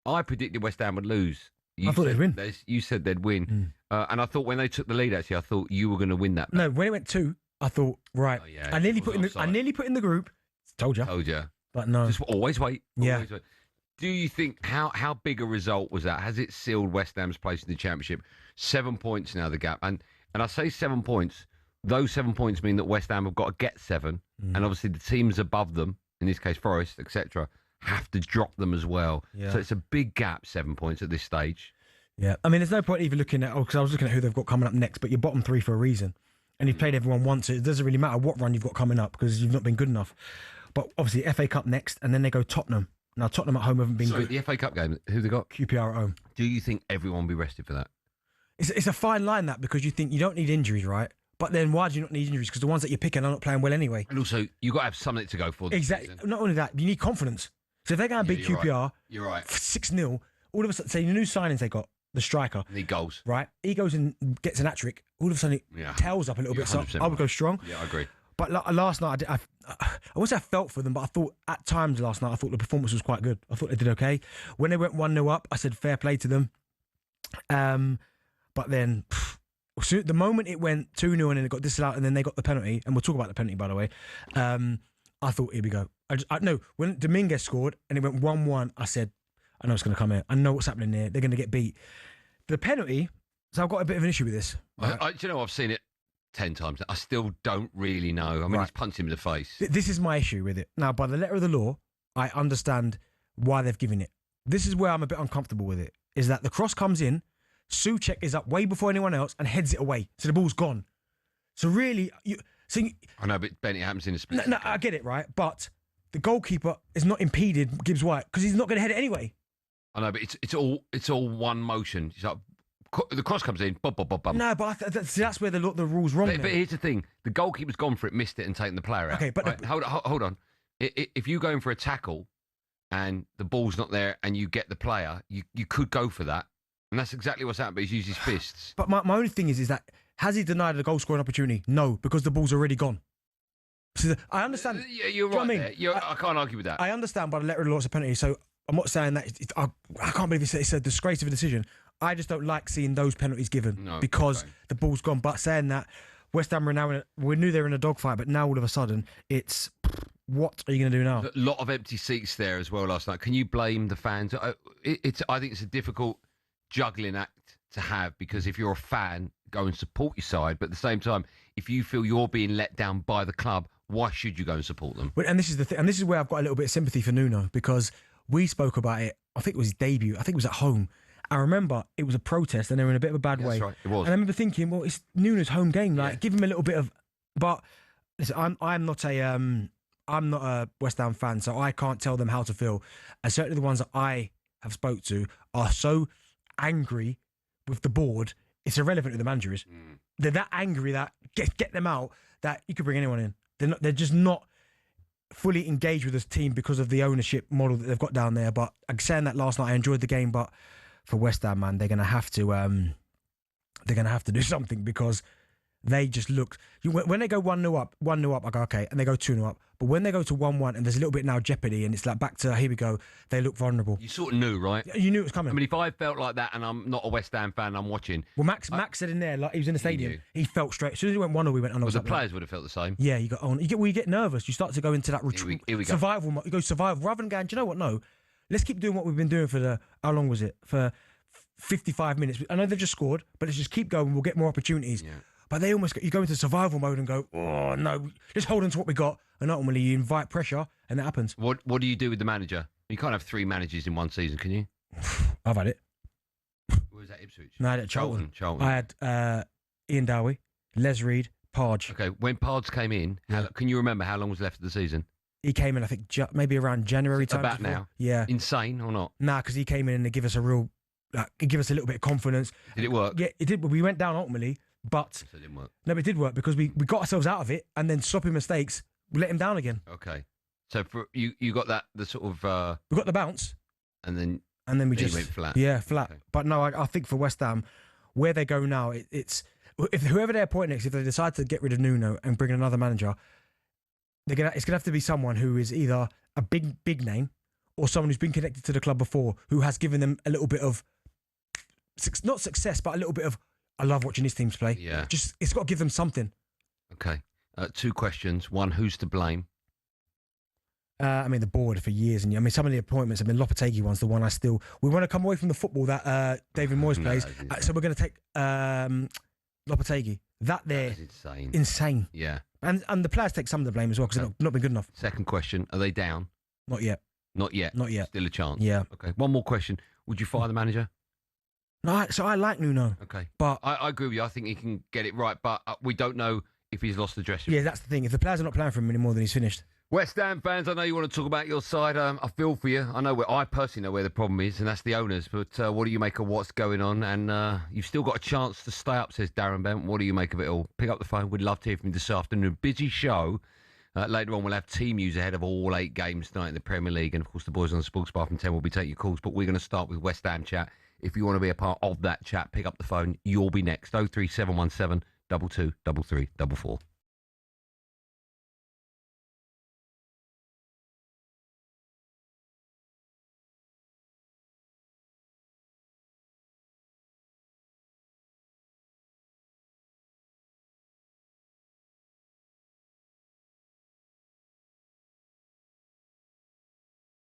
I predicted West Ham would lose. I thought they'd win. You said they'd win. And I thought when they took the lead, actually, I thought you were going to win that bet. No, when it went 2, I thought, right. Oh, yeah, I nearly put in the group. Told you. But no. Just always wait. Yeah. Wait. Do you think, how big a result was that? Has it sealed West Ham's place in the Championship? 7 points now, the gap. And I say 7 points. Those 7 points mean that West Ham have got to get 7. And obviously the teams above them, in this case Forest, etc., have to drop them as well. Yeah. So it's a big gap, 7 points at this stage. Yeah. I mean, there's no point even looking at, because I was looking at who they've got coming up next, but you're bottom 3 for a reason. And you've played everyone once. It doesn't really matter what run you've got coming up because you've not been good enough. But obviously, FA Cup next, and then they go Tottenham. Now, Tottenham at home haven't been good. The FA Cup game, who they got? QPR at home. Do you think everyone will be rested for that? It's a fine line, that, because you think you don't need injuries, right? But then why do you not need injuries? Because the ones that you're picking are not playing well anyway. And also, you've got to have something to go for this Exactly. season. Not only that, you need confidence. So if they're going to beat QPR, you're right. 6-0, all of a sudden, say the new signings they got, the striker. Need goals. Right? He goes and gets an hat-trick. All of a sudden, it tails up a little bit. So I would go strong. Yeah, I agree. But last night, I wouldn't say I felt for them, but I thought at times last night, I thought the performance was quite good. I thought they did okay. When they went 1-0 up, I said fair play to them. But then, so the moment it went 2-0 and then it got disallowed and then they got the penalty, and we'll talk about the penalty, by the way, I thought, here we go. No, when Dominguez scored and it went 1-1, I said, I know it's going to come here. I know what's happening there. They're going to get beat. The penalty, so I've got a bit of an issue with this. Right? Do you know, I've seen it 10 times. I still don't really know. I mean, he's punched him in the face. This is my issue with it. Now, by the letter of the law, I understand why they've given it. This is where I'm a bit uncomfortable with it, is that the cross comes in, Souček is up way before anyone else and heads it away. So the ball's gone. So really, I know, but Ben, it happens in a split. No, I get it, right? But the goalkeeper is not impeded, Gibbs White, because he's not going to head it anyway. I know, but it's all one motion. It's like, the cross comes in, bum, bum, bum, bum. No, but that's where the rule's wrong. But here's the thing: the goalkeeper's gone for it, missed it, and taken the player out. Okay, but right? Hold on. If you go in for a tackle and the ball's not there, and you get the player, you could go for that, and that's exactly what's happened. But he's used his fists. But my only thing is that has he denied a goal scoring opportunity? No, because the ball's already gone. So I understand. Yeah, you're right. I can't argue with that. I understand by the letter of the law it's a penalty. So I'm not saying that. I can't believe it's a disgrace of a decision. I just don't like seeing those penalties given because the ball's gone. But saying that, West Ham are now we knew they were in a dogfight, but now all of a sudden it's what are you going to do now? A lot of empty seats there as well last night. Can you blame the fans? I think it's a difficult juggling act to have, because if you're a fan, go and support your side, but at the same time, if you feel you're being let down by the club, why should you go and support them? And this is the thing, and this is where I've got a little bit of sympathy for Nuno, because we spoke about it. I think it was his debut. I think it was at home. I remember it was a protest and they were in a bit of a bad way. That's right, it was. And I remember thinking, well, it's Nuno's home game. Like, give him a little bit of. But listen, I'm not a West Ham fan, so I can't tell them how to feel. And certainly the ones that I have spoke to are so angry with the board. It's irrelevant who the manager is. They're that angry that get them out, that you could bring anyone in. They're just not fully engaged with this team because of the ownership model that they've got down there. But I'm saying that last night, I enjoyed the game, but for West Ham, man, they're gonna have to do something, because they just look. When they go 1-0 up, I go okay, and they go 2-0 up. But when they go to 1-1 and there's a little bit now jeopardy, and it's like back to here we go, they look vulnerable. You sort of knew, right? You knew it was coming. I mean, if I felt like that, and I'm not a West Ham fan, I'm watching. Well, Max said in there, like he was in the stadium, he felt straight. As soon as he went 1-0, we went. Well, the players would have felt the same. Yeah, you got on. You get nervous. You start to go into that survival mode. You go survival rather than going, do you know what? No, let's keep doing what we've been doing for how long was it? For 55 minutes. I know they've just scored, but let's just keep going. We'll get more opportunities. Yeah. But they you go into survival mode and go, oh no, let's hold on to what we got. And ultimately you invite pressure, and that happens. What do you do with the manager? You can't have 3 managers in one season, can you? I've had it. Where was that, Ipswich? No, I had it at Charlton. Charlton. I had Ian Dowie, Les Reed, Parge. Okay, when Parge came in, can you remember how long was left of the season? He came in, I think, maybe around January time. About now? Yeah. Insane or not? Nah, because he came in and they give us a real, give us a little bit of confidence. Did it work? Yeah, it did. But we went down ultimately, but so it didn't work. No, but it did work because we got ourselves out of it, and then sloppy mistakes, we let him down again. Okay. So for you got the sort of we got the bounce, and then we just went flat. Yeah, flat. Okay. But no, I think for West Ham, where they go now, it's if whoever they appoint next, if they decide to get rid of Nuno and bring in another manager, it's gonna have to be someone who is either a big name or someone who's been connected to the club before, who has given them a little bit of, not success, but a little bit of, I love watching these teams play. Yeah. Just, it's got to give them something. Okay. 2 questions. One, who's to blame? I mean, the board for years, and I mean, some of the appointments have been Lopetegui ones. The one we want to come away from the football that David Moyes plays, so we're going to take Lopetegui. That is insane. Insane. Yeah. And the players take some of the blame as well because they've not been good enough. Second question, are they down? Not yet. Not yet. Not yet. Still a chance. Yeah. Okay. One more question. Would you fire the manager? No, so I like Nuno. Okay. But I agree with you. I think he can get it right, but we don't know if he's lost the dressing room. yeah, that's the thing. If the players are not playing for him anymore, then he's finished. West Ham fans, I know you want to talk about your side. I feel for you. I personally know where the problem is, and that's the owners. But what do you make of what's going on? And you've still got a chance to stay up, says Darren Bent. What do you make of it all? Pick up the phone. We'd love to hear from you this afternoon. Busy show. Later on, we'll have team news ahead of all 8 games tonight in the Premier League. And, of course, the boys on the Sports Bar from 10 will be taking your calls. But we're going to start with West Ham chat. If you want to be a part of that chat, pick up the phone. You'll be next. 03717 22 33 44.